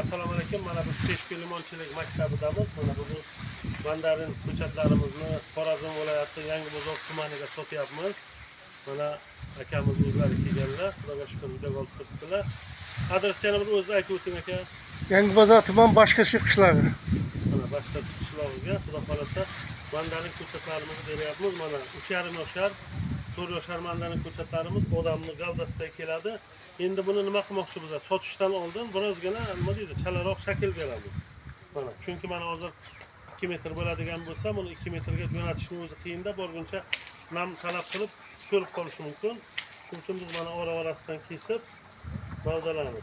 Assalomu alaykum. Mana biz Peshku limonchilik maktabidamiz. Mana bu mandarin ko'chatlarimizni Xorazm viloyati Yangibozor tumaniga sotyapmiz. Mana akamiz o'zlari kelganlar. Xudoga shukr, videoga olib turibdilar. Adresni yana bir o'zingiz aytib o'ting aka. Yangibozor tuman Boshqashi qishlog'i. Mana boshqa qishlog'iga xudo xolasa mandarin ko'chatlarimizni beryapmiz. Mana 3,5 yoshar, 4 yoshar mandarin ko'chatlarimiz odamning gavdasida keladi. Endi buni nima qilmoqchi biz? Sotishdan oldin birozgina nima deydi, chalaroq shakl beramiz. Mana chunki mana hozir 2 metr bo'ladigan bo'lsa, buni 2 metrga jo'natishni o'zi qiyinda, borguncha nam talab qilib ko'rib qolishi mumkin. Shuning uchun biz mana orasidan kesib gavdalarni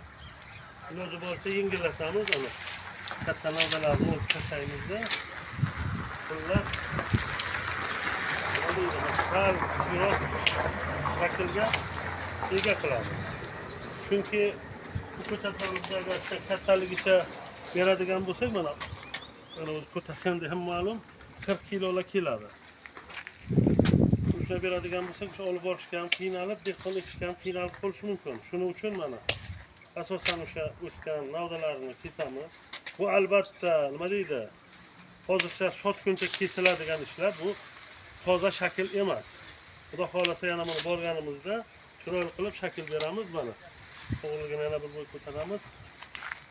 iloji boricha yengillatamiz. Ana katta gavdalarni o'lib tashlaymizda. Xullas nima deydi, sal kuchliroq shaklga ega qilamiz. Chunki bu ko'chatlarimizni agar kattaligicha beradigan bo'lsak, mana o'zi ko'targanda ham ma'lum 40 kilolar keladi. Shuncha beradigan bo'lsak, shu olib borishga ham qiynalib, dehqon ekishga ham qiynalib qolishi mumkin. Shuning uchun mana asosan o'sha o'sgan navdalarni kesamiz. Bu albatta nima deydi? Hozircha sotguncha kesiladigan ishlar, bu toza shakl emas. Xudo xolasa yana buni borganimizda chiroyli qilib shakl beramiz mana. To'g'riligini yana bir bo'y ko'taramiz.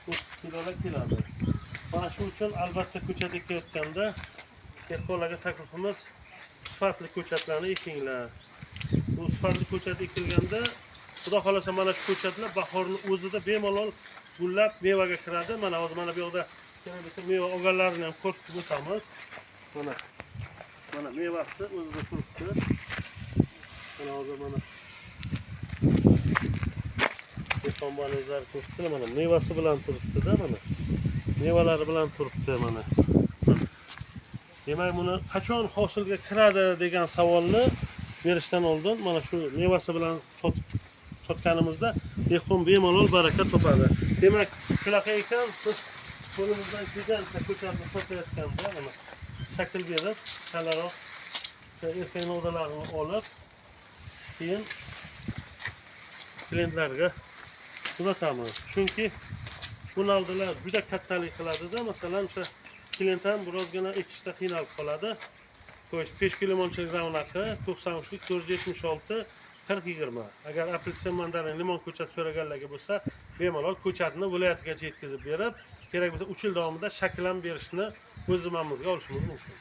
30 kilolar keladi. Mana shu uchun albatta ko'chat ekayotganda dehqonlarga taklifimiz sifatli ko'chatlarni ekinglar. Bu sifatli ko'chat ekilganda xudo xolasa mana shu ko'chatlar bahorning o'zida bemalol gullab mevaga kiradi. Mana hozir mana bu yerda meva olganlarini ham ko'rsatib o'tamiz. Mana mevasi o'zida turibdi. Mana hozir mana dehqonbonlar ko'rsatdi, mana mevasi bilan turibdi-da, mana. Mevalari bilan turibdi mana. Demak, buni qachon hosilga kiradi degan savolni berishdan oldin mana shu mevasi bilan sotganimizda dehqon bemalol baraka topadi. Demak, shunaqa ekan, biz qo'limizdan kelgancha ko'chatni sotayotganda mana shakl berib, chalaroq erkak nodalarini olib, keyin klientlarga uzatamiz. Chunki bu navdalar juda kattalik qiladi-da, masalan, o'sha klient ham birozgina ekishda qiynalib qoladi. Peshku limonchilik ravnaqi 93 476 4020. Agar apelsin, mandarin, limon ko'chat so'raganlarga bo'lsa, bemalol ko'chatni viloyatgacha yetkazib berib, kerak bo'lsa 3 yil davomida shakl ham berishni o'z zimmamizga olishimiz mumkin.